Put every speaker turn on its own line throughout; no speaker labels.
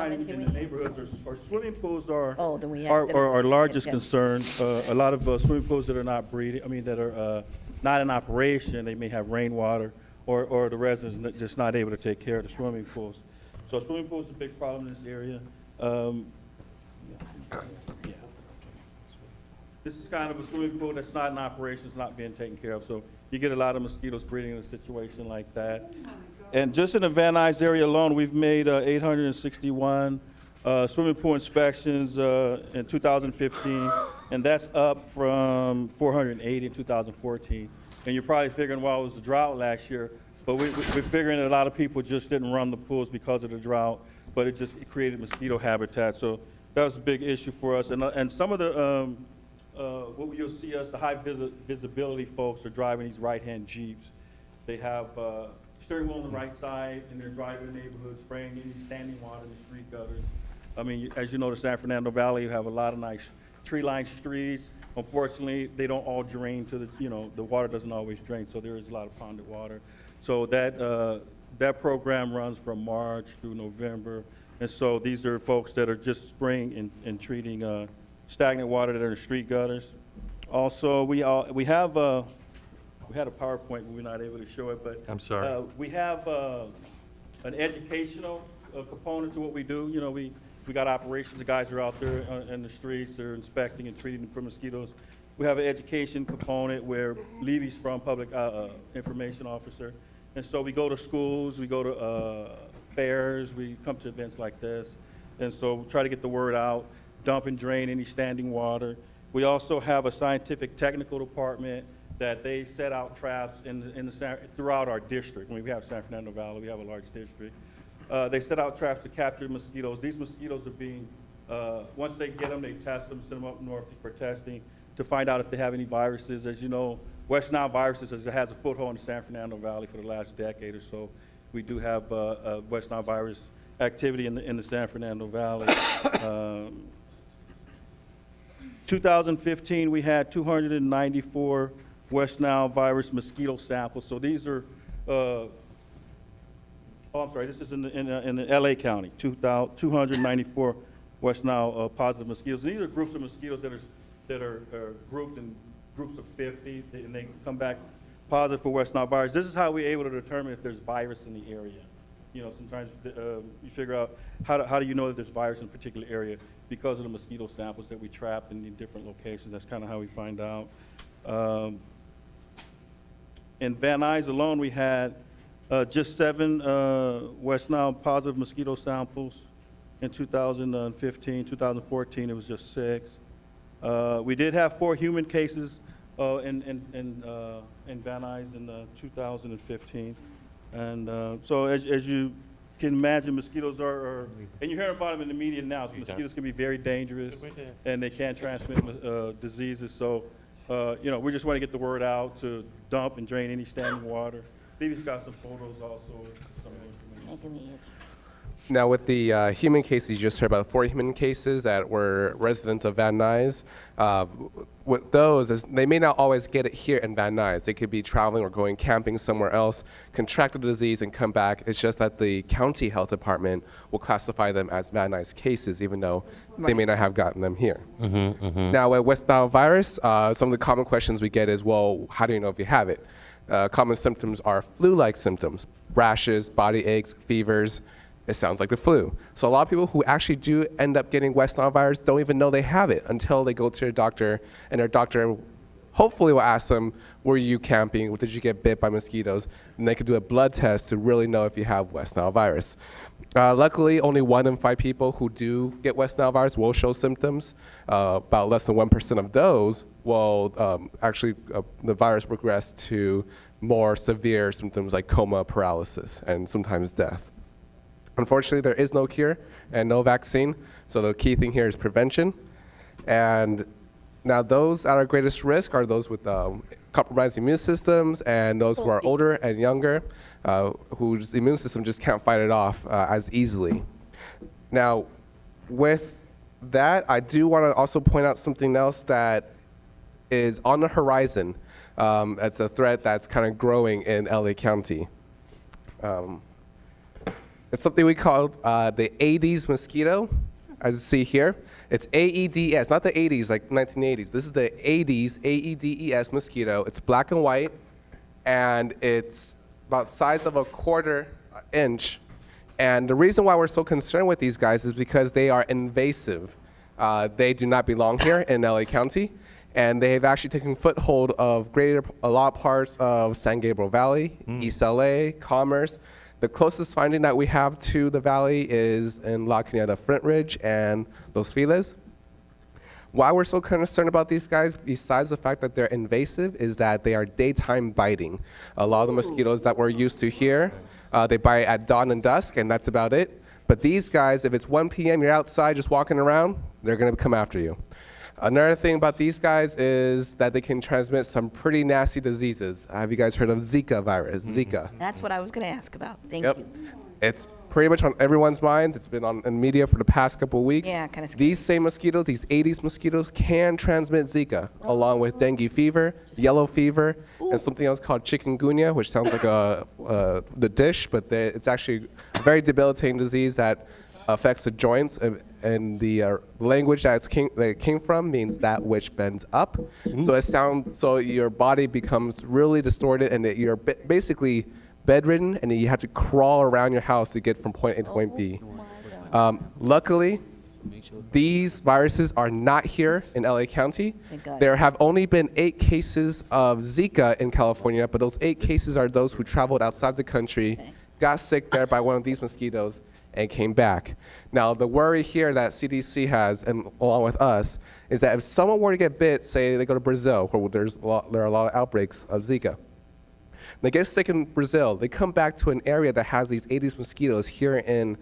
finding in the neighborhoods are swimming pools are
then we have-
our largest
yeah.
concern. A lot of swimming pools that are not that are not in operation, they may have rainwater, or the residents just not able to take care of the swimming pools. So swimming pools is a big problem in this area. Yeah. This is kind of a swimming pool that's not in operation, it's not being taken care of. So you get a lot of mosquitoes breeding in a situation like that. And just in the Van Nuys area alone, we've made 861 swimming pool inspections in 2015, and that's up from 480 in 2014. And you're probably figuring, well, it was a drought last year, but we're figuring that a lot of people just didn't run the pools because of the drought, but it created mosquito habitat. So that was a big issue for us. And some of the, what you'll see us, the high visibility folks are driving these right-hand Jeeps. They have steering wheel on the right side, and they're driving the neighborhood, spraying any standing water in the street gutters. I mean, as you know, the San Fernando Valley, you have a lot of nice tree-lined streets. Unfortunately, they don't all drain to the water doesn't always drain, so there is a lot of ponded water. So that program runs from March through November. And so these are folks that are just spraying and treating stagnant water that are in the street gutters. Also, we had a PowerPoint, but we're not able to show it, but
I'm sorry.
we have an educational component to what we do. You know, we got operations. The guys are out there in the streets. They're inspecting and treating for mosquitoes. We have an education component where Levy's from, public information officer. And so we go to schools, we go to fairs, we come to events like this. And so we try to get the word out, dump and drain any standing water. We also have a scientific technical department that they set out traps throughout our district. I mean, we have San Fernando Valley, we have a large district. They set out traps to capture mosquitoes. These mosquitoes are being, once they get them, they test them, send them up north for testing to find out if they have any viruses. As you know, West Nile viruses has a foothold in the San Fernando Valley for the last decade or so. We do have West Nile virus activity in the San Fernando Valley. 2015, we had 294 West Nile virus mosquito samples. So these are, this is in the LA County, 294 West Nile positive mosquitoes. These are groups of mosquitoes that are grouped in groups of 50, and they come back positive for West Nile virus. This is how we're able to determine if there's virus in the area. You know, sometimes you figure out how do you know that there's virus in a particular area because of the mosquito samples that we trap in the different locations. That's kind of how we find out. In Van Nuys alone, we had just 7 West Nile positive mosquito samples in 2015. 2014, it was just 6. We did have 4 human cases in Van Nuys in 2015. And so as you can imagine, mosquitoes are, and you hear about them in the media now, so mosquitoes can be very dangerous and they can transmit diseases. So, we just want to get the word out to dump and drain any standing water. Levy's got some photos also. Some information.
Now, with the human cases, you just heard about 4 human cases that were residents of Van Nuys. With those, they may not always get it here in Van Nuys. They could be traveling or going camping somewhere else, contract the disease, and come back. It's just that the county health department will classify them as Van Nuys cases, even though they may not have gotten them here. Now, with West Nile virus, some of the common questions we get is, well, how do you know if you have it? Common symptoms are flu-like symptoms, rashes, body aches, fevers. It sounds like the flu. So a lot of people who actually do end up getting West Nile virus don't even know they have it until they go to their doctor, and their doctor hopefully will ask them, were you camping? Did you get bit by mosquitoes? And they could do a blood test to really know if you have West Nile virus. Luckily, only 1 in 5 people who do get West Nile virus will show symptoms. About less than 1% of those will the virus progress to more severe symptoms like coma, paralysis, and sometimes death. Unfortunately, there is no cure and no vaccine, so the key thing here is prevention. And now those at our greatest risk are those with compromised immune systems and those who are older and younger, whose immune system just can't fight it off as easily. Now, with that, I do want to also point out something else that is on the horizon. It's a threat that's kind of growing in LA County. It's something we call the Aedes mosquito, as you see here. It's AEDS, not the 80s like 1980s. This is the Aedes, AEDES mosquito. It's black and white, and it's about the size of a quarter inch. And the reason why we're so concerned with these guys is because they are invasive. They do not belong here in LA County, and they have actually taken foothold of a lot of parts of San Gabriel Valley, East LA, Commerce. The closest finding that we have to the valley is in La Cañada Flint Ridge and Los Feliz. Why we're so concerned about these guys, besides the fact that they're invasive, is that they are daytime biting. A lot of the mosquitoes that we're used to here, they bite at dawn and dusk, and that's about it. But these guys, if it's 1 p.m., you're outside just walking around, they're going to come after you. Another thing about these guys is that they can transmit some pretty nasty diseases. Have you guys heard of Zika virus? Zika.
That's what I was going to ask about. Thank
Yep.
you.
It's pretty much on everyone's mind. It's been in media for the past couple of weeks.
Yeah, kinda scary.
These same mosquitoes, these Aedes mosquitoes, can transmit Zika, along with dengue fever, yellow fever, and something else called chikungunya, which sounds like the dish, but it's actually a very debilitating disease that affects the joints. And the language that it came from means that which bends up. So your body becomes really distorted, and you're basically bedridden, and you have to crawl around your house to get from point A to point B. Luckily, these viruses are not here in LA County.
Thank God.
There have only been 8 cases of Zika in California, but those 8 cases are those who traveled outside the country, got sick there by one of these mosquitoes, and came back. Now, the worry here that CDC has, and along with us, is that if someone were to get bit, say they go to Brazil, where there are a lot of outbreaks of Zika, they get sick in Brazil, they come back to an area that has these Aedes mosquitoes here in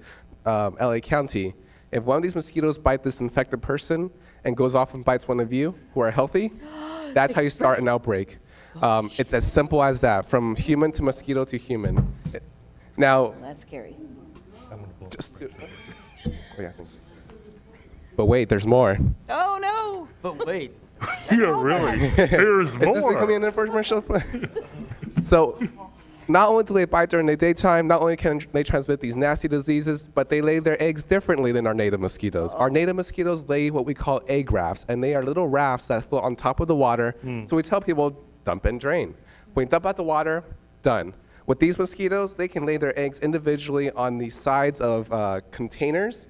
LA County. If one of these mosquitoes bites this infected person and goes off and bites one of you who are healthy, that's how you start an outbreak. It's as simple as that, from human to mosquito to human. Now,
That's scary.
but wait, there's more.
Oh, no.
But wait.
Yeah, really. There's
Is this becoming
more.
an infomercial? So, not only do they bite during the daytime, not only can they transmit these nasty diseases, but they lay their eggs differently than our native mosquitoes. Our native mosquitoes lay what we call egg rafts, and they are little rafts that float on top of the water. So we tell people, dump and drain. When you dump out the water, done. With these mosquitoes, they can lay their eggs individually on the sides of containers,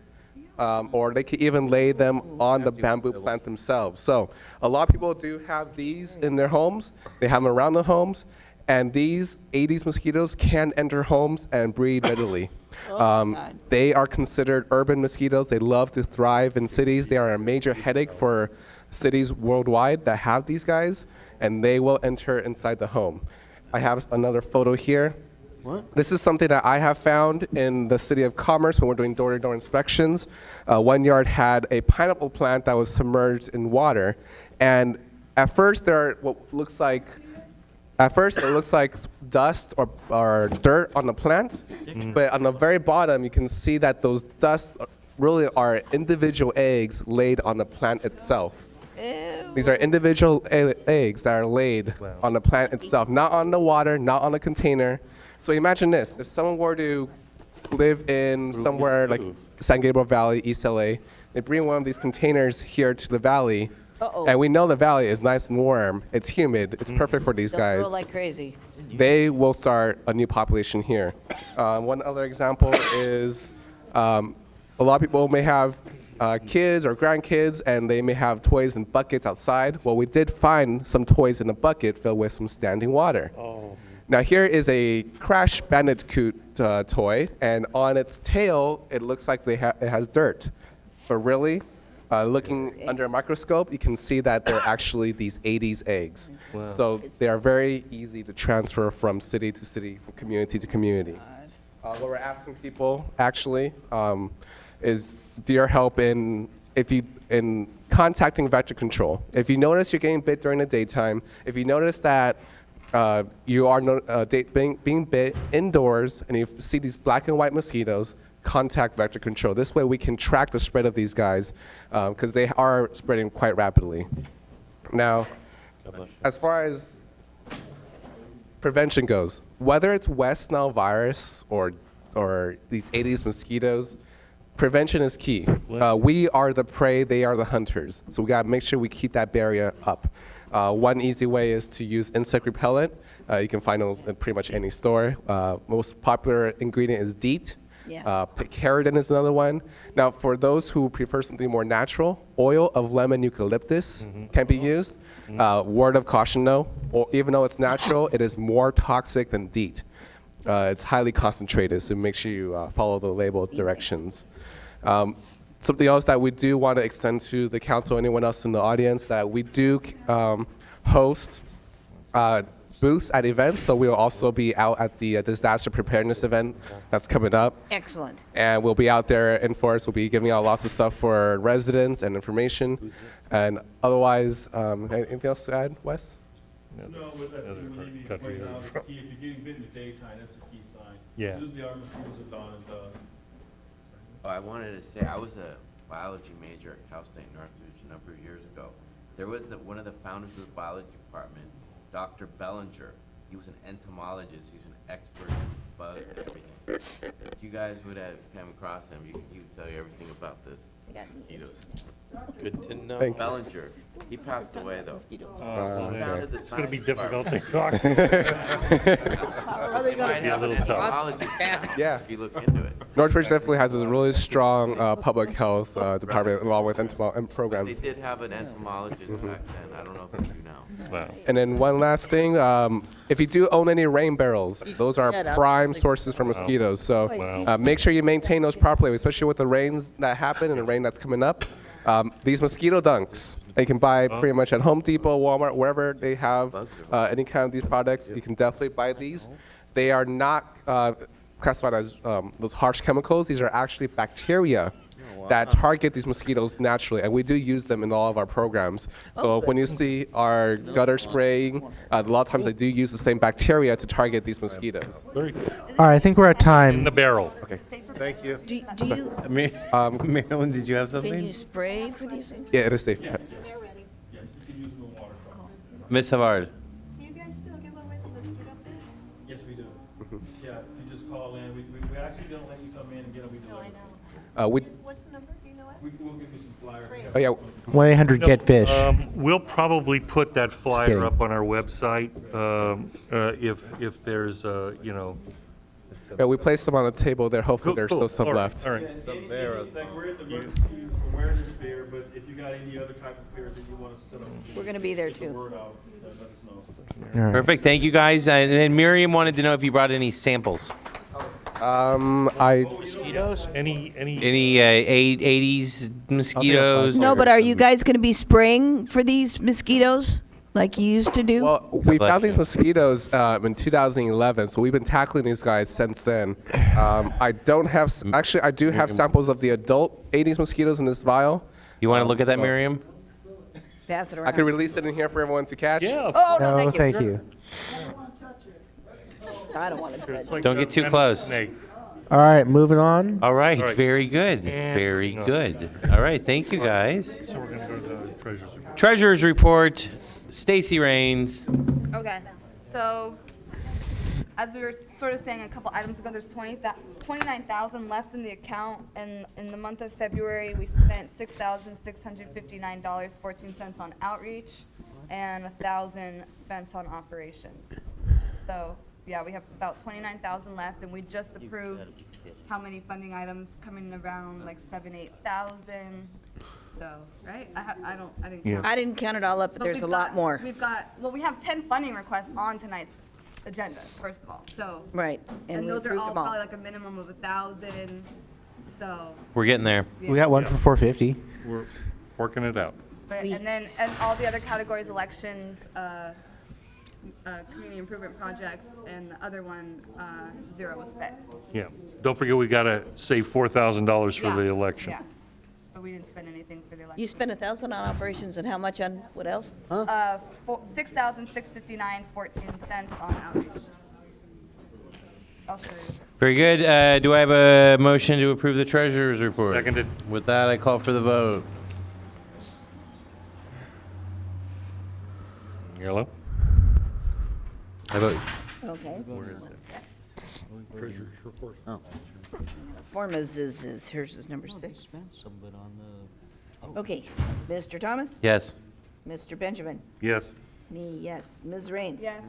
or they can even lay them on the bamboo plant themselves. So a lot of people do have these in their homes. They have them around the homes. And these Aedes mosquitoes can enter homes and breed readily.
God.
They are considered urban mosquitoes. They love to thrive in cities. They are a major headache for cities worldwide that have these guys, and they will enter inside the home. I have another photo here.
What?
This is something that I have found in the city of Commerce when we're doing door-to-door inspections. One yard had a pineapple plant that was submerged in water, and at first there are what looks like it looks like dust or dirt on the plant, but on the very bottom, you can see that those dust really are individual eggs laid on the plant itself.
Ew.
These are individual eggs that are laid on the plant itself, not on the water, not on the container. So imagine this, if someone were to live in somewhere like San Gabriel Valley, East LA, they bring one of these containers here to the valley,
Uh-oh.
and we know the valley is nice and warm, it's humid, it's perfect for these
They'll
guys.
grow like crazy.
They will start a new population here. One other example is a lot of people may have kids or grandkids, and they may have toys in buckets outside. Well, we did find some toys in a bucket filled with some standing water. Now here is a Crash Bandicoot toy, and on its tail, it looks like it has dirt. But really, looking under a microscope, you can see that they're actually these Aedes eggs. So they are very easy to transfer from city to city, from community to community. What we're asking people actually is your help in contacting vector control. If you notice you're getting bit during the daytime, if you notice that you are being bit indoors and you see these black and white mosquitoes, contact vector control. This way we can track the spread of these guys because they are spreading quite rapidly. Now, as far as prevention goes, whether it's West Nile virus or or these Aedes mosquitoes, prevention is key. We are the prey, they are the hunters. So we gotta make sure we keep that barrier up. One easy way is to use insect repellent. You can find those in pretty much any store. Most popular ingredient is DEET.
Yeah.
Picaridin is another one. Now, for those who prefer something more natural, oil of lemon eucalyptus can be used. Word of caution though, even though it's natural, it is more toxic than DEET. It's highly concentrated, so make sure you follow the label directions. Something else that we do want to extend to the council, anyone else in the audience, that we do host booths at events, so we'll also be out at the disaster preparedness event that's coming up.
Excellent.
And we'll be out there in force. We'll be giving out lots of stuff for residents and information. And otherwise, anything else to add, Wes?
No, but that, when you
cut
right
the
now,
air.
it's key. If you're getting bit in the daytime, that's a key sign.
Yeah.
Usually our mosquitoes are dawn and dusk.
Oh, I wanted to say, I was a biology major at Cal State Northridge a number of years ago. There was one of the founders of the biology department, Dr. Bellinger. He was an entomologist. He was an expert in bugs and everything. If you guys would have come across him, he would tell you everything about this. Mosquitoes.
Good to know.
Thank you.
Bellinger, he passed away though.
Well,
He founded the
it's going to be
science
difficult
department.
to talk.
They might have an
little tough.
entomologist now,
Yeah.
if you look into it.
Northridge definitely has a really strong public health department along with program.
They did have an entomologist back then. I don't know if they do now.
Wow.
And then one last thing, if you do own any rain barrels, those are prime sources for mosquitoes. So
Wow.
make sure you maintain those properly, especially with the rains that happen and the rain that's coming up. These mosquito dunks, they can buy pretty much at Home Depot, Walmart, wherever they have any kind of these products. You can definitely buy these. They are not classified as those harsh chemicals. These are actually bacteria that target these mosquitoes naturally, and we do use them in all of our programs. So when you see our gutter spraying, a lot of times I do use the same bacteria to target these mosquitoes.
Very good.
All right, I think we're at
In
time.
the barrel.
Thank you.
Do you,
Marilyn, did you have
can
something?
you spray for these things?
Yeah, it is safe.
Yes, you can use them in water.
Miss Havard.
Do you guys still give away the mosquito fish?
Yes, we do. Yeah, if you just call in, we actually don't let you come in and get them, we
No, I
deliver.
know. What's the number? Do you know it?
We'll give you some flyers.
Oh yeah,
1-800-GET-FISH.
We'll probably put that flyer
kidding.
up on our website if there's,
yeah, we placed them on the table there. Hopefully
Cool,
there's
cool.
still some
All right,
left.
all right.
And like we're at the emergency awareness fair, but if you got any other type of fairs that you want us to set up,
We're gonna be there
get the
too.
word out, let us know.
All right.
Perfect. Thank you, guys. And then Miriam wanted to know if you brought any samples.
I
Any
Any 80s mosquitoes?
No,
or-
but are you guys gonna be spraying for these mosquitoes like you used to do?
well, we
bless
found
you.
these mosquitoes in 2011, so we've been tackling these guys since then. I don't have actually I do have samples of the adult Aedes mosquitoes in this vial.
You want to look at that, Miriam?
Pass it
I
around.
could release it in here for everyone to catch.
yeah.
Oh, no,
No,
thank you.
thank you.
I don't want to touch
It's
it.
like
Don't
a
get too
venomous
close.
snake.
All right, moving on.
All right.
All right.
Very good.
And-
Very
no.
good. All right. Thank you, guys.
So we're going to go to the treasurer's report.
Treasurer's report. Stacy Rains.
Okay, so as we were sort of saying a couple items ago, there's 29,000 left in the account, and in the month of February, we spent $6,659.14 on outreach and 1,000 spent on operations. So, yeah, we have about 29,000 left, and we just approved how many funding items coming around, like 8,000. So, right? I didn't count.
I didn't count it all up, but
But
there's a lot more.
we have 10 funding requests on tonight's agenda, first of all, so.
Right, and
And
we
those are
approved
all
them all.
probably like a minimum of 1,000, so.
We're getting there.
We got one for 450.
We're working it out.
But, and all the other categories, elections, community improvement projects, and the other one, 0 was spent.
Yeah. Don't forget, we got to save $4,000 for
Yeah,
the election.
Yeah, but we didn't spend anything for the election.
You spent 1,000 on operations and how much on what else?
$6,659.14 on outreach. I'll show you.
Very good. Do I have a motion to approve the treasurer's report?
Seconded.
With that, I call for the vote.
Yellow?
I vote.
Okay.
Treasurer's report.
Form is, hers is number 6. Okay, Mr. Thomas?
Yes.
Mr. Benjamin?
Yes.
Me, yes. Ms. Raines?
Yes.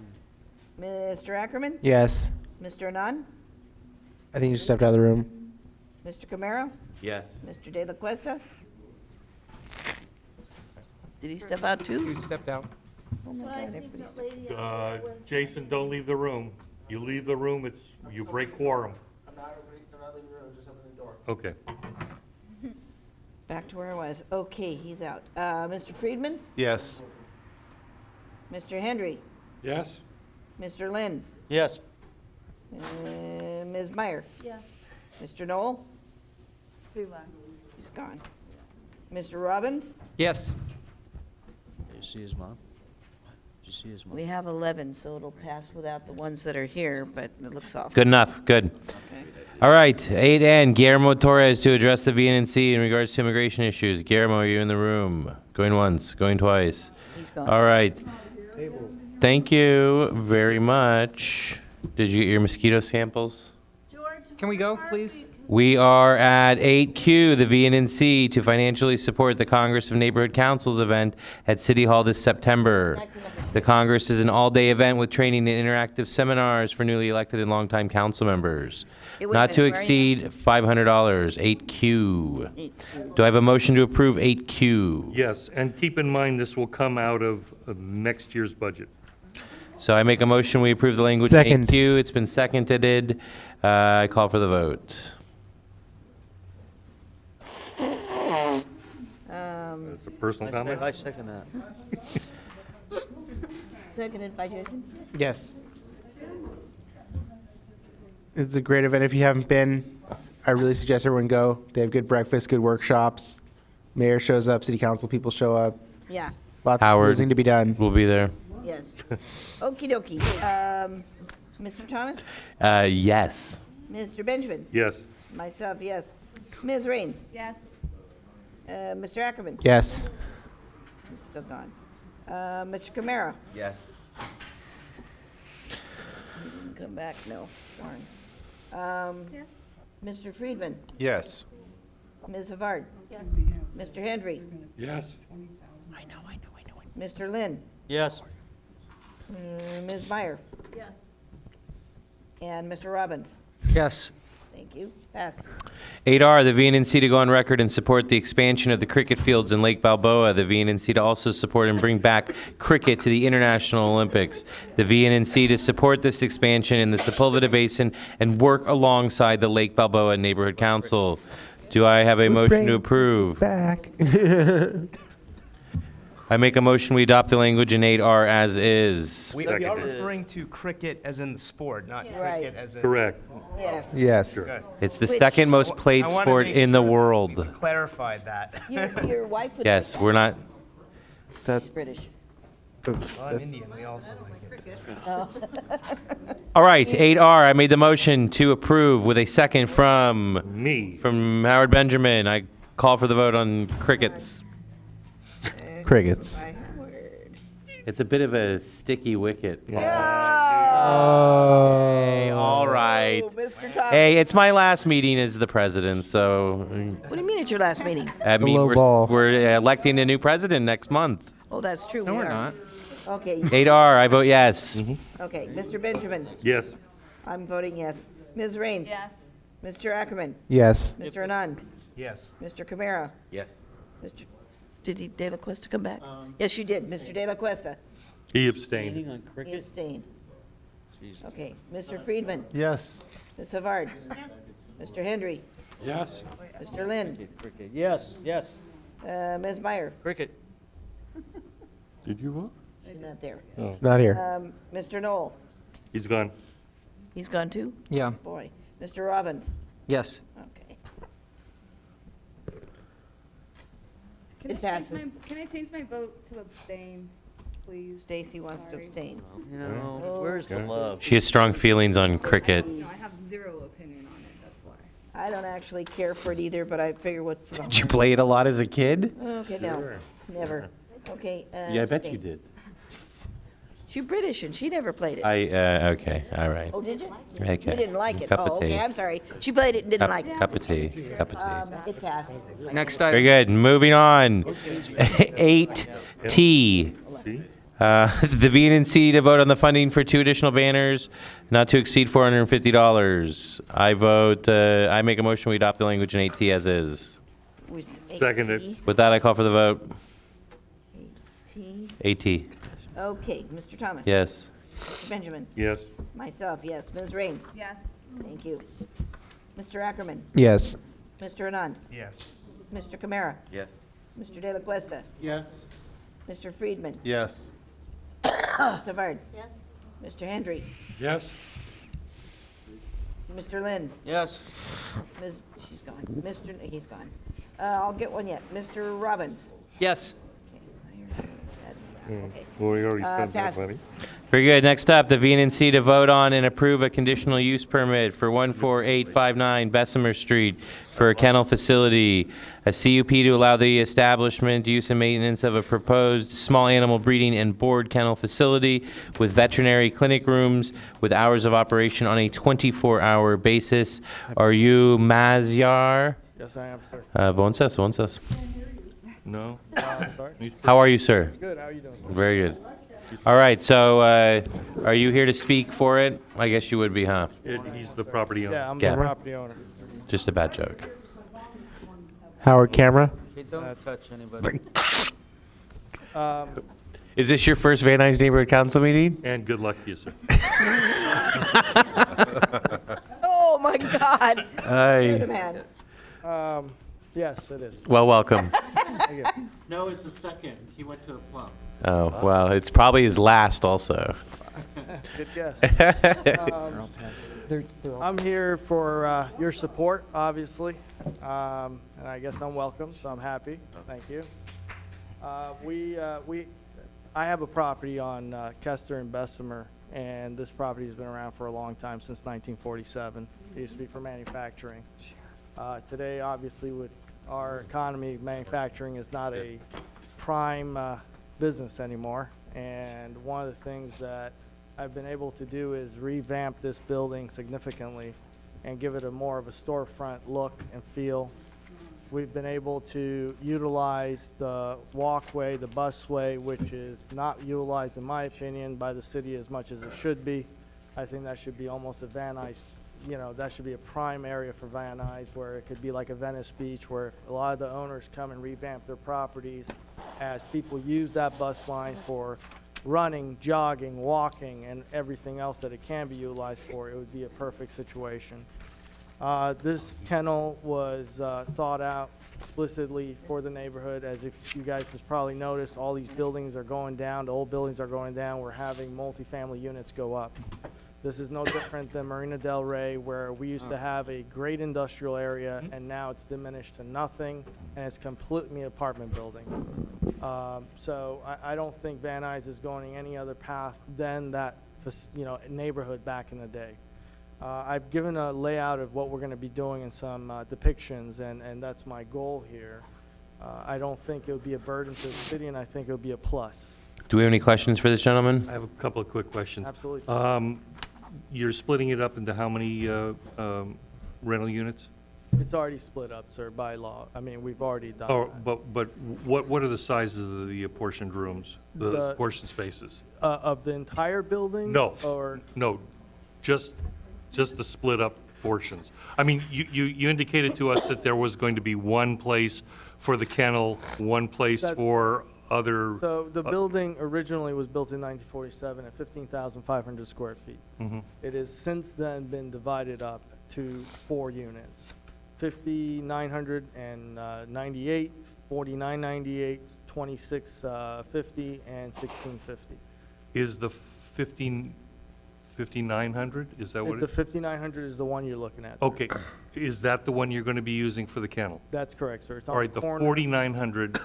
Mr. Ackerman?
Yes.
Mr. Anon?
I think you stepped out of the room.
Mr. Camaro?
Yes.
Mr. De La Cuesta? Did he step out too?
You stepped out.
Oh my God, everybody's.
Jason, don't leave the room. You leave the room, you break quorum.
I'm not leaving the room, just opening the door.
Okay.
Back to where I was. Okay, he's out. Mr. Friedman?
Yes.
Mr. Hendry?
Yes?
Mr. Lynn?
Yes.
Ms. Meyer?
Yes.
Mr. Knoll?
Who left?
He's gone. Mr. Robbins?
Yes.
Did you see his mom? Did you see his mom?
We have 11, so it'll pass without the ones that are here, but it looks awful.
Good enough. Good.
Okay.
All right. 8N, Guillermo Torres to address the VNNC in regards to immigration issues. Guillermo, are you in the room? Going once, going twice.
He's gone.
All right. Thank you very much. Did you get your mosquito samples?
Can we go, please?
We are at 8Q, the VNNC, to financially support the Congress of Neighborhood Councils event at City Hall this September. The Congress is an all-day event with training and interactive seminars for newly elected and longtime council members.
Hey, wait a
Not to
minute, where are you?
exceed $500, 8Q. Do I have a motion to approve 8Q?
Yes, and keep in mind, this will come out of next year's budget.
So I make a motion, we approve the language in
Second.
8Q. It's been seconded. I call for the vote.
It's a personal comment?
I second that.
Seconded by Jason.
Yes. It's a great event. If you haven't been, I really suggest everyone go. They have good breakfast, good workshops. Mayor shows up, city council people show up.
Yeah,
Lots
Howard.
of cruising to be done.
We'll be there.
yes. Okey dokey. Mr. Thomas?
Yes.
Mr. Benjamin?
Yes.
Myself, yes. Ms. Raines?
Yes.
Mr. Ackerman?
Yes.
He's still gone. Mr. Camaro?
Yes.
He didn't come back, no. Darn. Mr. Friedman?
Yes.
Ms. Havard?
Yes.
Mr. Hendry?
Yes.
Mr. Lynn?
Yes.
Ms. Meyer?
Yes.
And Mr. Robbins?
Yes.
Thank you. Passed.
8R, the VNNC to go on record and support the expansion of the cricket fields in Lake Balboa. The VNNC to also support and bring back cricket to the International Olympics. The VNNC to support this expansion in the Sepulveda Basin and work alongside the Lake Balboa Neighborhood Council. Do I have a motion to approve?
Back.
I make a motion we adopt the language in 8R as is.
So you're
Seconded.
referring to cricket as in the sport, not
Right.
cricket as in...
Correct.
Yes.
Yes.
Good.
It's the
Which-
second most
I
played
wanna
sport
make
in the
sure that
world.
we clarified that.
Your wife would
Yes,
like
we're not.
That's
that. British.
Well, I'm Indian, we also like it. so.
All right, 8R, I made the motion to approve with a second from
Me.
Howard Benjamin. I call for the vote on crickets.
crickets.
My word.
It's a bit of a sticky wicket.
Oh.
Hey, all right.
Oh, Mr. Thomas.
Hey, it's my last meeting as the president, so
What do you mean it's your last meeting?
I mean,
low
we're,
ball.
we're electing a new president next month.
Oh, that's true.
No,
we
we're
are.
not.
Okay,
8R, I vote yes.
okay. Mr. Benjamin?
Yes.
I'm voting yes. Ms. Raines?
Yes.
Mr. Ackerman?
Yes.
Mr. Anand?
Yes.
Mr. Camara?
Yes.
Mr. Did he, De La Cuesta come back? Yes, you did. Mr. De La Cuesta?
He abstained.
Meeting on
He
cricket?
abstained.
Jeez.
Okay. Mr. Friedman?
Yes.
Ms. Havard? Yes. Mr. Hendry?
Yes.
Mr. Lynn?
Cricket. Yes, yes.
Ms. Meyer?
Cricket.
Did you vote?
She's not there.
Not here.
Mr. Knoll?
He's gone.
He's gone too?
Yeah.
Boy. Mr. Robbins?
Yes.
Okay.
Can
It
I change
passes.
Can I change my vote to abstain, please?
Stacy wants to
Sorry.
abstain.
You know, where's the love?
She has strong feelings on cricket.
No, I have zero opinion on it, that's why.
I don't actually care for it either, but I figure what's the
Did you play it a lot as a kid?
Okay, no, never. Okay.
Yeah, I bet you
abstain.
did.
She's British and she never played it.
Okay, all right.
Oh, did you?
Okay.
You didn't like it?
Cup of
Oh, okay,
tea.
I'm sorry. She played it and didn't like it.
Cup of tea, cup of tea.
It passed.
Next
Very
item.
good, moving on. 8T.
See?
The VNNC to vote on the funding for 2 additional banners, not to exceed $450. I make a motion, we adopt the language in 8T as is.
With
Seconded.
AT.
With that, I call for the vote.
T.
8T,
Okay, Mr. Thomas.
yes.
Mr. Benjamin.
Yes.
Myself, yes. Ms. Raines.
Yes.
Thank you. Mr. Ackerman.
Yes.
Mr. Anand.
Yes.
Mr. Kamara.
Yes.
Mr. De La Cuesta.
Yes.
Mr. Friedman.
Yes.
Savard. Yes. Mr. Hendry.
Yes.
Mr. Lynn.
Yes.
She's gone. He's gone. I'll get one yet. Mr. Robbins.
Yes.
Okay.
Well, we already spent that
passes.
money.
Very good. Next up, the VNNC to vote on and approve a conditional use permit for 14859 Bessemer Street for a kennel facility, a CUP to allow the establishment, use, and maintenance of a proposed small animal breeding and board kennel facility with veterinary clinic rooms with hours of operation on a 24-hour basis. Are you Mazyar?
Yes, I am, sir.
Vonsas.
No?
Sorry.
How are you, sir?
Good, how are you doing?
Very good. All right, so are you here to speak for it? I guess you would be, huh?
He's the property owner.
Yeah, I'm
Yeah.
the property owner.
Just a bad joke.
Howard, camera.
Don't touch anybody.
Is this your first Van Nuys Neighborhood Council meeting?
And good luck to you, sir.
Oh, my God. You're the man.
Yes, it is.
Well, welcome.
No, it's the second. He went to the plum.
Oh, well, it's probably his last also.
Good guess. I'm here for your support, obviously, and I guess I'm welcome, so I'm happy. Thank you. I have a property on Kester and Bessemer, and this property has been around for a long time, since 1947. It used to be for manufacturing. Today, obviously, with our economy, manufacturing is not a prime business anymore, and one of the things that I've been able to do is revamp this building significantly and give it a more of a storefront look and feel. We've been able to utilize the walkway, the busway, which is not utilized, in my opinion, by the city as much as it should be. I think that should be almost a Van Nuys, that should be a prime area for Van Nuys, where it could be like a Venice Beach, where a lot of the owners come and revamp their properties as people use that bus line for running, jogging, walking, and everything else that it can be utilized for. It would be a perfect situation. This kennel was thought out explicitly for the neighborhood, as if you guys has probably noticed, all these buildings are going down, the old buildings are going down, we're having multifamily units go up. This is no different than Marina Del Rey, where we used to have a great industrial area, and now it's diminished to nothing, and it's completely apartment building. So I don't think Van Nuys is going any other path than that, neighborhood back in the day. I've given a layout of what we're going to be doing in some depictions, and that's my goal here. I don't think it would be a burden to the city, and I think it would be a plus.
Do we have any questions for this gentleman?
I have a couple of quick questions.
Absolutely.
You're splitting it up into how many rental units?
It's already split up, sir, by law. I mean, we've already done
Oh,
that.
but what are the sizes of the apportioned rooms, the
The-
apportioned spaces?
Of the entire building?
No.
Or,
No, just the split up portions. I mean, you indicated to us that there was going to be one place for the kennel, one place
That's-
for other.
so the building originally was built in 1947 at 15,500 square feet.
Mhm.
It has since then been divided up to 4 units. 5,998, 4,998, 2,650, and 1,650.
Is the 5,900, is that what
The
it?
5,900 is the one you're looking at.
Okay, is that the one you're going to be using for the kennel?
That's correct, sir. It's
All
on
right, the
corner.
4,900,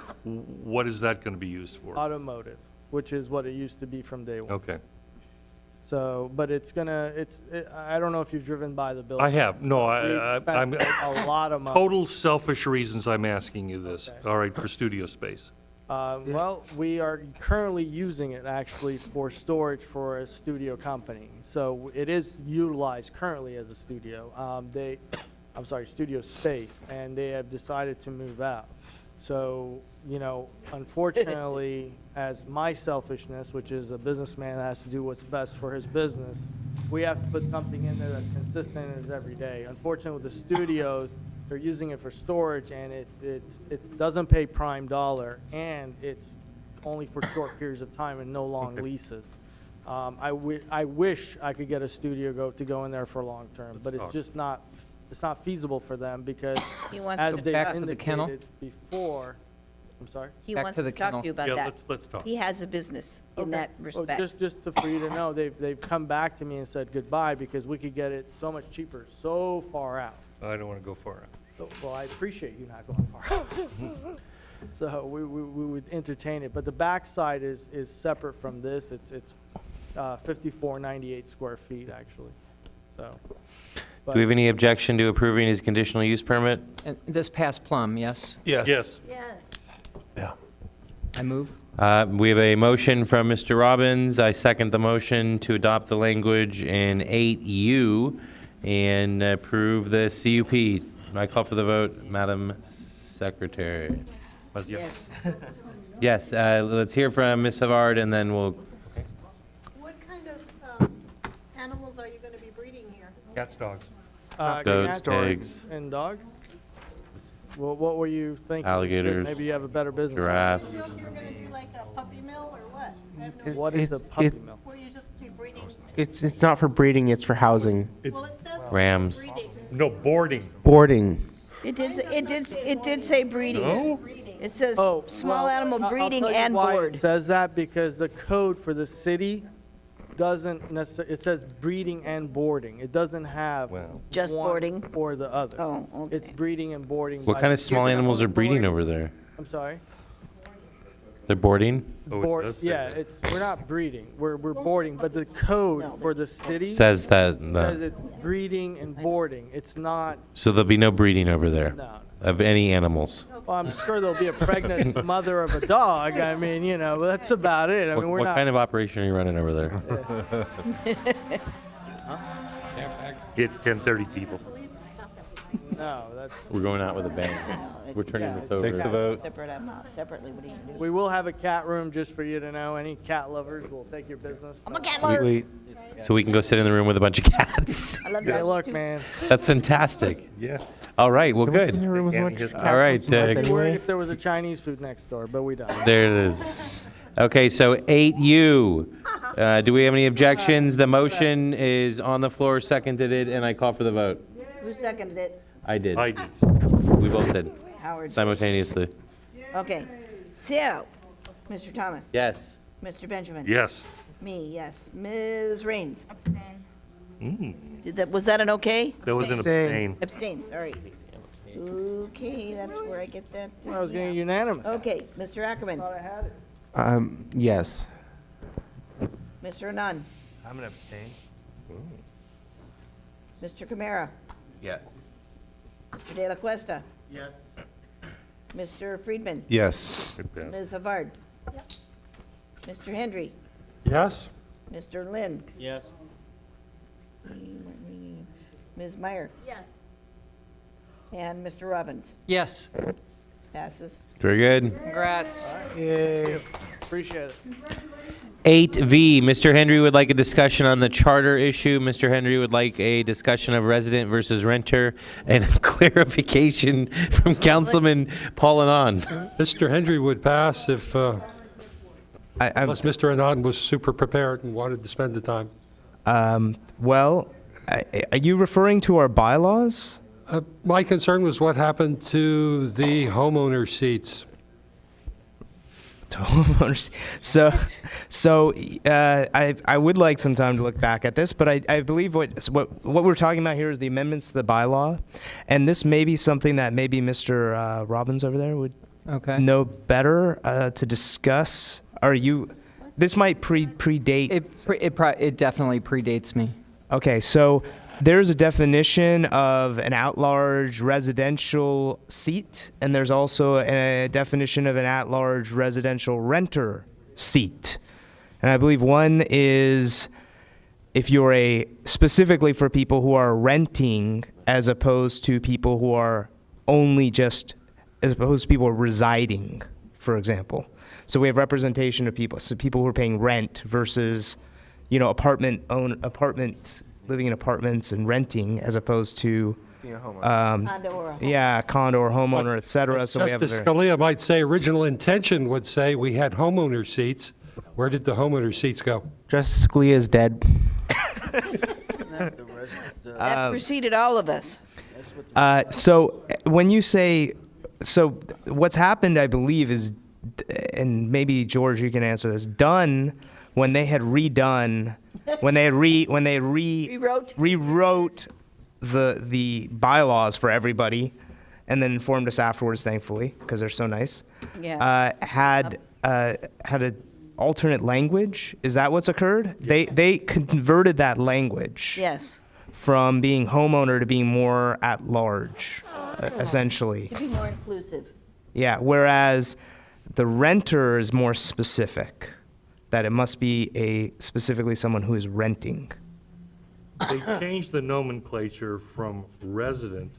what is that going to be used for?
Automotive, which is what it used to be from day one.
Okay,
So, but I don't know if you've driven by the building.
I have, no,
We've
I'm,
spent a lot of money.
total selfish reasons I'm asking you this,
Okay.
all right, for studio space.
Well, we are currently using it actually for storage for a studio company. So it is utilized currently as a studio. Studio space, and they have decided to move out. So, unfortunately, as my selfishness, which is a businessman that has to do what's best for his business, we have to put something in there that's consistent as every day. Unfortunately, with the studios, they're using it for storage, and it doesn't pay prime dollar, and it's only for short periods of time and no long leases. I wish I could get a studio to go in there for long term, but it's just not. It's not feasible for them because,
He wants
as
to-
they
Back to the kennel?
indicated before, I'm sorry?
He
Back
wants
to
to
the
talk
kennel.
to you about
Yeah,
that.
let's talk.
He has a business in that
Oh,
respect.
just for you to know, they've come back to me and said goodbye because we could get it so much cheaper, so far out.
I don't want to go far out.
So, well, I appreciate you not going far out. So we would entertain it, but the backside is separate from this. It's 5498 square feet, actually, so.
Do we have any objection to approving his conditional use permit?
And this past Plum, yes?
Yes.
Yeah.
I move.
We have a motion from Mr. Robbins. I second the motion to adopt the language in 8U and approve the CUP. I call for the vote, Madam Secretary.
Yes.
Yes, let's hear from Ms. Havard, and then we'll,
What kind of animals are you going to be breeding here?
Cats, dogs.
Goats,
Cats
pigs.
and dogs? Well, what were you thinking?
Alligators,
Maybe you have a better business.
giraffes.
Do you know if you're going to do like a puppy mill or what? I have no.
What is a puppy mill?
Where you just be breeding?
It's not for breeding, it's for housing.
Well, it says
Rams.
breeding.
No, boarding.
Boarding.
It did say breeding.
No?
It says
Oh,
small
well,
animal
I'll
breeding
tell you
and
why
board.
It says that because the code for the city doesn't necessarily, it says breeding and boarding. It doesn't have
Well.
Just
one
boarding?
or the other.
Oh, okay.
It's breeding and boarding.
What
by
kind of
the
small
chicken
animals
on
are
the
breeding
board.
over there?
I'm sorry?
They're boarding?
Oh, it
Board,
does say
yeah,
that.
we're not breeding, we're boarding, but the code
No.
for the city
Says that,
says it's breeding and boarding. It's not,
so there'll be no breeding over there
no.
of any animals.
Well, I'm sure there'll be a pregnant mother of a dog. I mean, that's about it. I mean, we're
What
not.
kind of operation are you running over there?
It's 10:30 people.
No, that's.
We're going out with a bang. We're turning this over.
Separately, what do you do?
We will have a cat room just for you to know. Any cat lovers will take your business.
I'm a cat lover.
Wait,
So we can go sit in the room with a bunch of cats.
I love
Hey,
dogs
look,
too.
man.
That's fantastic.
Yeah.
All right, well, good.
in your room with
Can't
much
just-
cat
All right,
food smart
I'd be
anyway.
worried if there was a Chinese food next door, but we don't.
There it is. Okay, so 8U. Do we have any objections? The motion is on the floor, seconded it, and I call for the vote.
Who seconded it?
I did.
I did.
We both did
Howard.
simultaneously.
Okay. So, Mr. Thomas?
Yes.
Mr. Benjamin?
Yes.
Me, yes. Ms. Raines?
Abstain.
Was that an okay?
That was an
Abstain.
abstain.
Abstain, sorry. Okay, that's where I get that.
I was getting unanimous.
Okay, Mr. Ackerman?
Thought I had it.
Yes.
Mr. Anand?
I'm going to abstain.
Mr. Camara?
Yeah.
Mr. De La Cuesta? Yes. Mr. Friedman?
Yes.
It passed.
Ms. Havard? Mr. Hendry?
Yes.
Mr. Lynn?
Yes.
Ms. Meyer? Yes. And Mr. Robbins?
Yes.
Passes.
Very good.
Congrats.
Appreciate it.
8V, Mr. Henry would like a discussion on the charter issue. Mr. Henry would like a discussion of resident versus renter and clarification from Councilman Paul Anand.
Mr. Hendry would pass if,
I'm,
unless Mr. Anand was super prepared and wanted to spend the time.
are you referring to our bylaws?
My concern was what happened to the homeowner seats.
I would like some time to look back at this, but I believe what we're talking about here is the amendments to the bylaw, and this may be something that maybe Mr. Robbins over there would
Okay.
know better to discuss. This might predate.
It definitely predates me.
Okay, so there's a definition of an at-large residential seat, and there's also a definition of an at-large residential renter seat. And I believe one is if you're specifically for people who are renting as opposed to people who are as opposed to people residing, for example. So we have representation of people, so people who are paying rent versus, living in apartments and renting as opposed to,
Condo or a home.
condo or homeowner, et cetera. So we have
Justice Scalia might say original intention would say we had homeowner seats. Where did the homeowner seats go?
Justice Scalia is dead.
That preceded all of us.
So when you say, so what's happened, I believe, is, and maybe George, you can answer this. Done when they had redone, when they rewrote the bylaws for everybody, and then informed us afterwards, thankfully, because they're so nice.
Yeah.
Had an alternate language. Is that what's occurred? They converted that language.
Yes.
From being homeowner to being more at large, essentially.
To be more inclusive.
Yeah, whereas the renter is more specific, that it must be specifically someone who is renting.
They changed the nomenclature from resident.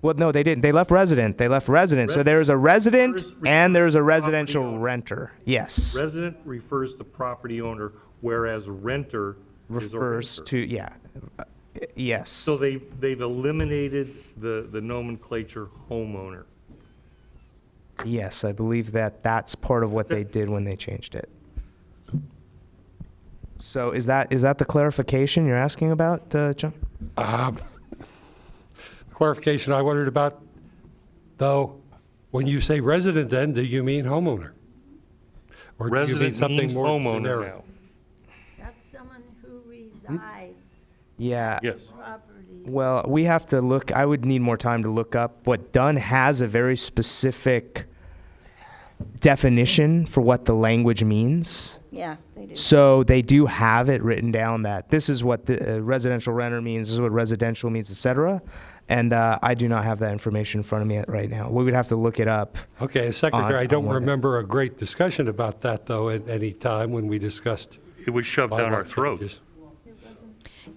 Well, no, they didn't. They left resident. So there's a resident and there's a residential renter. Yes.
Resident refers to property owner, whereas renter
Refers to, yes.
So they've eliminated the nomenclature homeowner.
Yes, I believe that's part of what they did when they changed it. So is that the clarification you're asking about, John?
Clarification I wondered about, though, when you say resident then, do you mean homeowner? Or do you mean
Resident
something
means
more
homeowner
generic?
now.
That's someone who resides
Yeah.
Yes.
property.
Well, we have to look, I would need more time to look up. What Dunn has a very specific definition for what the language means.
Yeah, they do.
So they do have it written down that this is what the residential renter means, this is what residential means, et cetera. And I do not have that information in front of me right now. We would have to look it up.
Okay, as Secretary, I
on
don't
one of them.
remember a great discussion about that, though, at any time when we discussed.
It was shoved down our
bylaw
throats.
changes.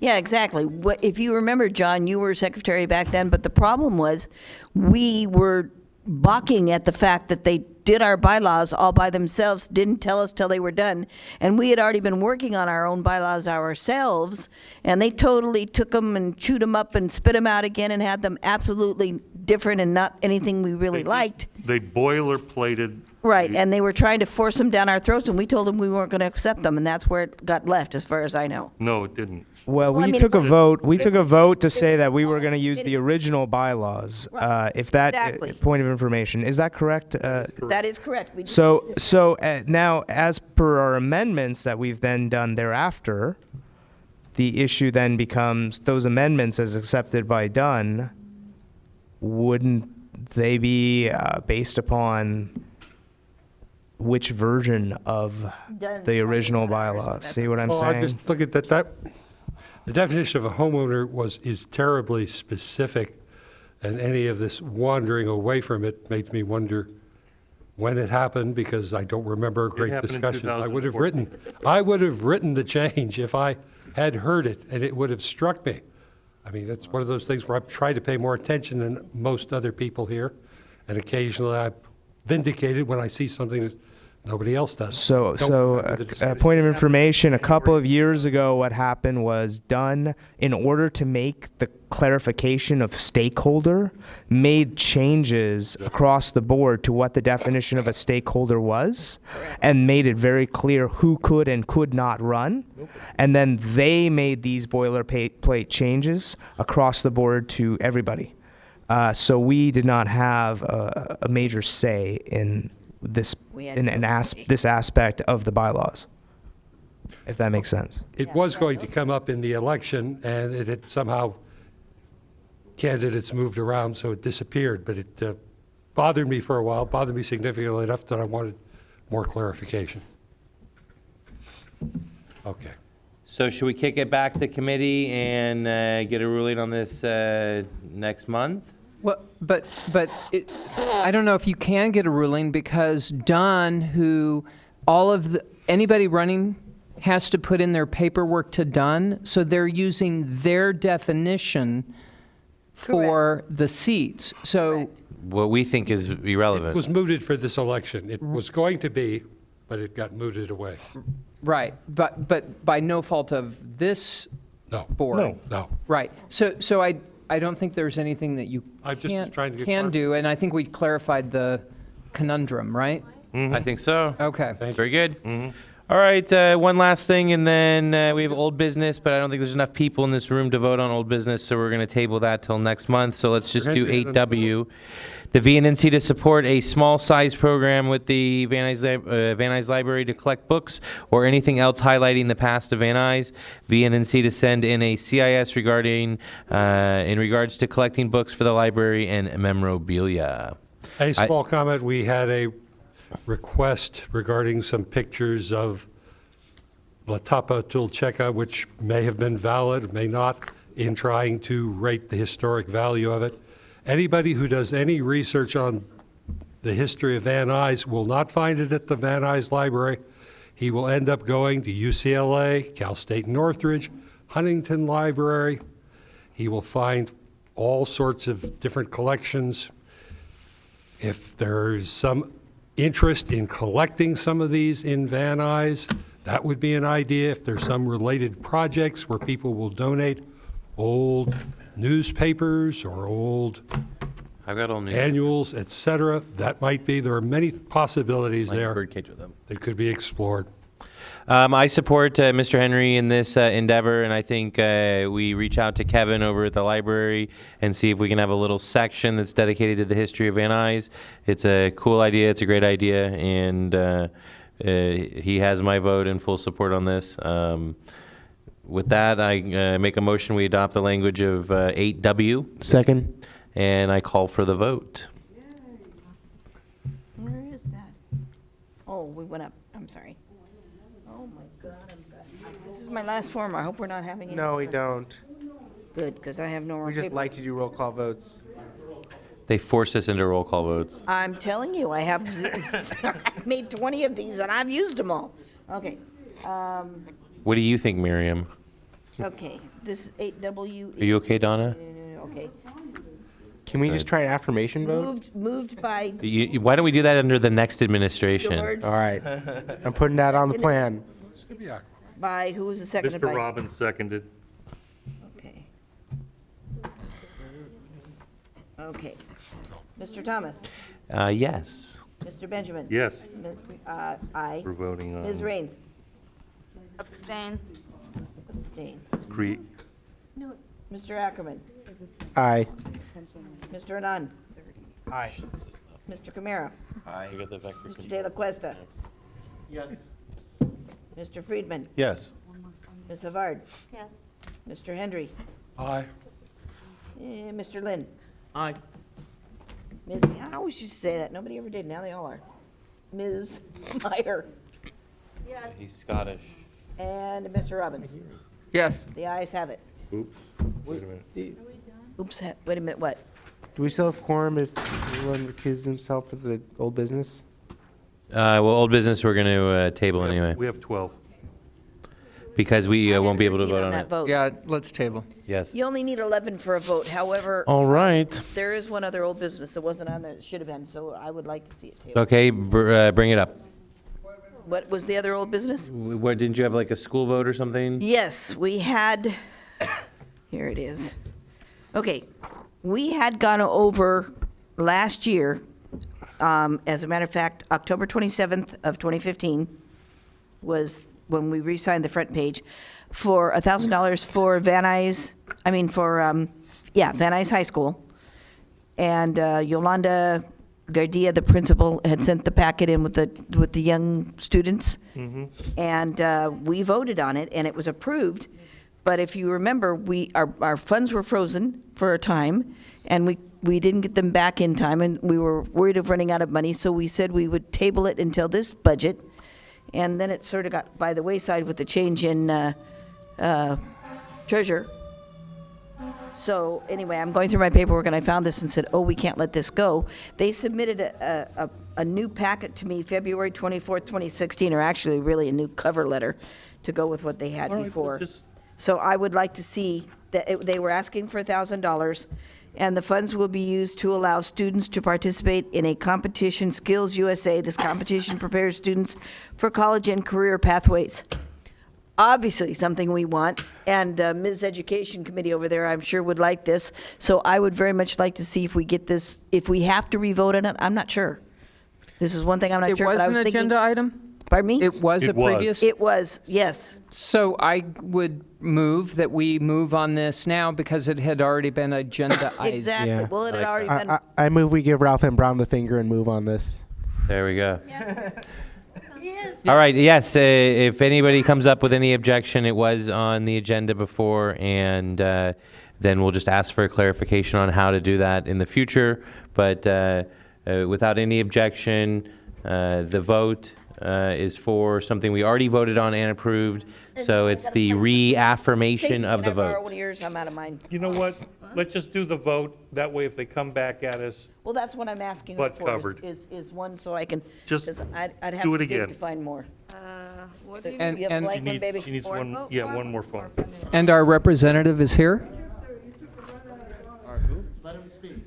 Yeah, exactly. If you remember, John, you were secretary back then, but the problem was we were balking at the fact that they did our bylaws all by themselves, didn't tell us till they were done. And we had already been working on our own bylaws ourselves, and they totally took them and chewed them up and spit them out again and had them absolutely different and not anything we really liked.
They boilerplated.
Right, and they were trying to force them down our throats, and we told them we weren't going to accept them, and that's where it got left, as far as I know.
No, it didn't.
Well,
Well, I
we
mean,
took a
it's-
vote. We took a vote to say that we were going to use the original bylaws. If that
Exactly.
point of information is that correct?
That is correct. We did
So
this.
now, as per our amendments that we've then done thereafter, the issue then becomes those amendments as accepted by Dunn. Wouldn't they be based upon which version of
Dunn's
the original
bylaws,
bylaws?
that's
See what I'm
Well, I
saying?
just look at that. The definition of a homeowner is terribly specific, and any of this wandering away from it makes me wonder when it happened, because I don't remember a great
happened in
discussion. I would have
2014.
written the change if I had heard it, and it would have struck me. I mean, it's one of those things where I've tried to pay more attention than most other people here, and occasionally I'm vindicated when I see something that nobody else does.
So,
Don't remember the
a
decision.
point of information, a couple of years ago, what happened was Dunn, in order to make the clarification of stakeholder, made changes across the board to what the definition of a stakeholder was, and made it very clear who could and could not run. And then they made these boilerplate changes across the board to everybody. So we did not have a major say in this
We had
in
no say.
this aspect of the bylaws, if that makes sense.
It was going to come up in the election, and it had somehow, candidates moved around, so it disappeared. But it bothered me for a while, bothered me significantly enough that I wanted more clarification. Okay.
So should we kick it back to committee and get a ruling on this next month?
Well, but I don't know if you can get a ruling because Dunn, anybody running has to put in their paperwork to Dunn, so they're using their definition for the seats. So
What we think is
It
irrelevant.
was mooted for this election. It was going to be, but it got mooted away.
right, but by no fault of this
No.
board.
No.
Right. So I don't think there's anything that you
I just was trying to get
can do, and I think we clarified the conundrum, right?
I think so.
Okay.
Very good. All right, one last thing, and then we have old business, but I don't think there's enough people in this room to vote on old business, so we're going to table that till next month. So let's just do 8W. The VNNC to support a small size program with the Van Nuys Library to collect books or anything else highlighting the past of Van Nuys. VNNC to send in a CIS regarding in regards to collecting books for the library and memorabilia.
A small comment, we had a request regarding some pictures of La Tapa Tulcheca, which may have been valid, may not, in trying to rate the historic value of it. Anybody who does any research on the history of Van Nuys will not find it at the Van Nuys Library. He will end up going to UCLA, Cal State Northridge, Huntington Library. He will find all sorts of different collections. If there's some interest in collecting some of these in Van Nuys, that would be an idea. If there's some related projects where people will donate old newspapers or old
I've got old news.
annuals, et cetera, that might be. There are many possibilities
Like
there
birdcage with them.
that could be explored.
I support Mr. Henry in this endeavor, and I think we reach out to Kevin over at the library and see if we can have a little section that's dedicated to the history of Van Nuys. It's a cool idea. It's a great idea, and he has my vote and full support on this. With that, I make a motion we adopt the language of 8W.
Second.
And I call for the vote.
Where is that? Oh, we went up. I'm sorry. Oh, my God. This is my last form. I hope we're not having any.
No, we
more.
don't.
Good, because I have no more
We just
paper.
like to do roll call votes.
They force us into roll call votes.
I'm telling you, I have I've made 20 of these, and I've used them all. Okay.
What do you think, Miriam?
Okay, this is 8W.
Are you okay, Donna?
Okay.
Can we just try an affirmation vote?
Moved by
Why don't we do that under the next administration?
George,
All right. I'm putting that on the plan.
by, who was the second?
Mr. Robbins seconded.
Okay. Okay. Mr. Thomas?
Yes.
Mr. Benjamin?
Yes,
Aye.
we're voting on.
Ms. Raines?
Abstain.
Abstain. Mr. Ackerman?
Aye.
Mr. Anand?
Aye.
Mr. Camara?
You got the vector
Mr. De La Cuesta?
Yes.
Mr. Friedman?
Yes.
Ms. Havard?
Yes.
Mr. Hendry?
Aye.
Mr. Lynn?
Aye.
Ms. I always used to say that. Nobody ever did. Now they all are. Ms. Meyer?
He's Scottish.
And Mr. Robbins?
Yes.
The ayes have it.
Oops, wait a minute.
Oops, wait a minute, what?
Do we still have quorum if anyone recuses himself for the old business?
Well, old business we're going to table anyway,
We have 12.
because we
I
won't
had
be able to
13
vote on
that
it.
vote.
Yeah, let's table.
Yes.
You only need 11 for a vote. However,
All right.
there is one other old business that wasn't on there that should have been, so I would like to see it tabled.
Okay, bring it up.
What was the other old business?
What, didn't you have like a school vote or something?
Yes, we had, here it is. Okay, we had gone over last year, as a matter of fact, October 27th of 2015 was when we re-signed the front page, for $1,000 for Van Nuys, Van Nuys High School. And Yolanda Gardia, the principal, had sent the packet in with the young students. And we voted on it, and it was approved. But if you remember, our funds were frozen for a time, and we didn't get them back in time, and we were worried of running out of money, so we said we would table it until this budget. And then it sort of got by the wayside with the change in treasurer. So anyway, I'm going through my paperwork and I found this and said, oh, we can't let this go. They submitted a new packet to me February 24th, 2016, or actually really a new cover letter to go with what they had
All right,
before.
just-
So I would like to see that they were asking for $1,000, and the funds will be used to allow students to participate in a competition, Skills USA. This competition prepares students for college and career pathways. Obviously, something we want, and Ms. Education Committee over there, I'm sure, would like this. So I would very much like to see if we get this, if we have to re-vote on it, I'm not sure. This is one thing I'm not
It
sure,
was
but I
an
was thinking.
agenda item?
Pardon me?
It was a
It was.
previous?
It was, yes.
So I would move that we move on this now because it had already been agendaized.
Exactly.
Yeah.
Well, it had already been.
I move we give Ralph and Brown the finger and move on this.
There we go. All right, yes, if anybody comes up with any objection, it was on the agenda before, and then we'll just ask for a clarification on how to do that in the future. But without any objection, the vote is for something we already voted on and approved, so it's the reaffirmation
Stacy,
of the
can I borrow
vote.
one of yours? I'm out of mine.
You know what? Let's just do the vote. That way, if they come back at us,
Well, that's what I'm asking
Butt
for,
covered.
is one so I can,
Just
'cause I'd have
do
to
it
dig
again.
to find more.
What do you
And-
You have a
and-
blank one, baby?
she needs one, yeah, one more phone.
And our representative is here?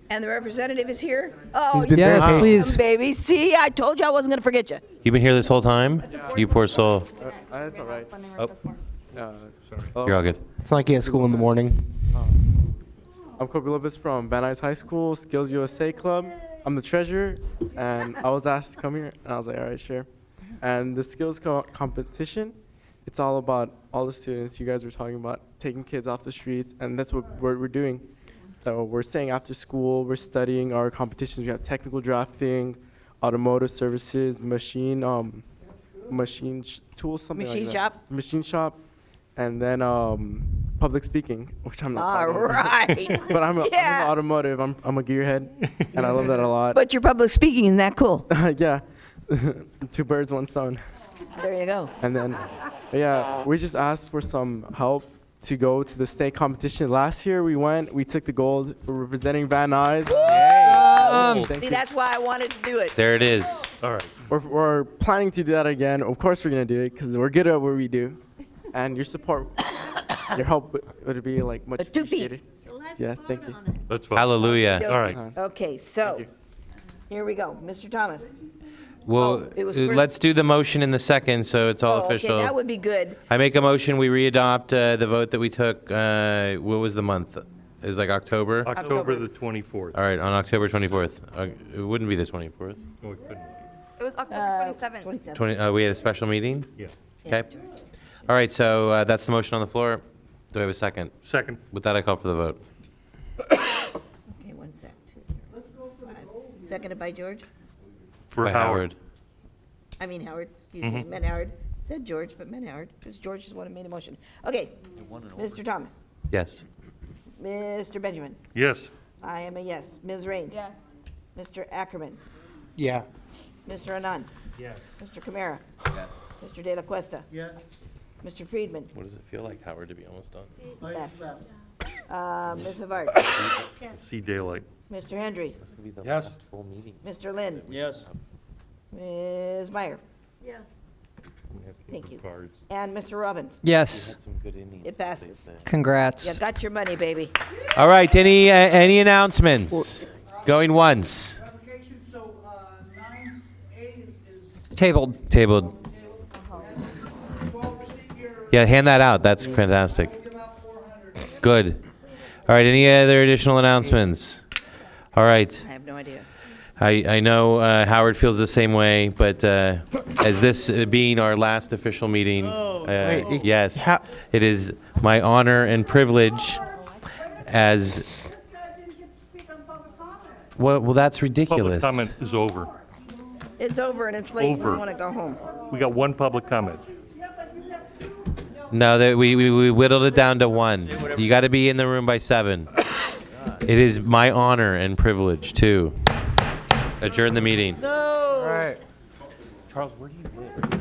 And the representative is here? Oh,
He's been
you're
very
Yes,
patient.
please.
baby. See, I told you I wasn't gonna forget you.
You've been here this whole time? You poor soul.
That's all right.
Oh,
Oh,
you're all good.
It's like at school in the morning.
I'm Kobe Lopez from Van Nuys High School, Skills USA Club. I'm the treasurer, and I was asked to come here, and I was like, all right, sure. And the skills competition, it's all about all the students. You guys were talking about taking kids off the streets, and that's what we're doing. So we're staying after school, we're studying our competitions. We have technical drafting, automotive services, machine tools, something
Machine
like that.
shop?
Machine shop, and then public speaking, which I'm not.
All
proud of.
right.
But I'm
Yeah.
a automotive. I'm a gearhead, and I love that a lot.
But your public speaking, isn't that cool?
Yeah, 2 birds, 1 stone.
There you go.
And then, yeah, we just asked for some help to go to the state competition. Last year we went, we took the gold. We're representing Van Nuys. Thank
See,
you.
that's why I wanted to do it.
There it is.
All right.
We're planning to do that again. Of course we're gonna do it because we're good at what we do, and your support, your help would be like much
A two-peat.
appreciated. Yeah, thank you.
Let's vote.
Hallelujah.
All right.
Okay, so, here we go. Mr. Thomas.
Well,
it was for-
let's do the motion in the second, so it's all
Oh, okay,
official.
that would be good.
I make a motion, we readopt the vote that we took, what was the month? It was like October?
October the 24th.
All right, on October 24th. It wouldn't be the 24th.
No, it couldn't.
It was October 27th.
27.
We had a special meeting?
Yeah.
Okay. All right, so that's the motion on the floor. Do I have a second?
Second.
With that, I call for the vote.
Okay, 1 sec. 205. Seconded by George?
For
By
Howard.
I mean Howard, excuse me, meant Howard. Said George, but meant Howard, because George is the one who made a motion. Okay, Mr. Thomas,
Yes.
Mr. Benjamin,
Yes.
I am a yes. Ms. Raines?
Yes.
Mr. Ackerman,
Yeah.
Mr. Anand?
Yes.
Mr. Camara?
Yes.
Mr. De La Cuesta?
Yes.
Mr. Friedman?
What does it feel like, Howard, to be almost done?
Left. Ms. Havard?
See daylight.
Mr. Hendry?
This will be the
Yes.
last full meeting.
Mr. Lind?
Yes.
Ms. Meyer?
Yes.
We have to
Thank
get
you.
the cards.
And Mr. Robbins?
We
Yes,
had some good Indians.
It passes.
congrats.
You got your money, baby.
All right, any announcements? Going once.
Application, so 9A is
Tabled.
Tabled.
12 receipt here,
Yeah, hand that out. That's fantastic.
give out 400.
Good. All right, any other additional announcements? All right.
I have no idea.
I know Howard feels the same way, but as this being our last official meeting, yes,
How-
it is my honor and privilege as,
This guy didn't get to speak on public comment.
well, that's
Public
ridiculous.
comment is over.
It's over and it's late. and
Over.
We want to go home.
We got one public comment.
Yeah, but you have to.
No, that we whittled it down to one. You got to be in the room by 7. It is my honor and privilege to adjourn the meeting.
All right.
Charles, where do you live?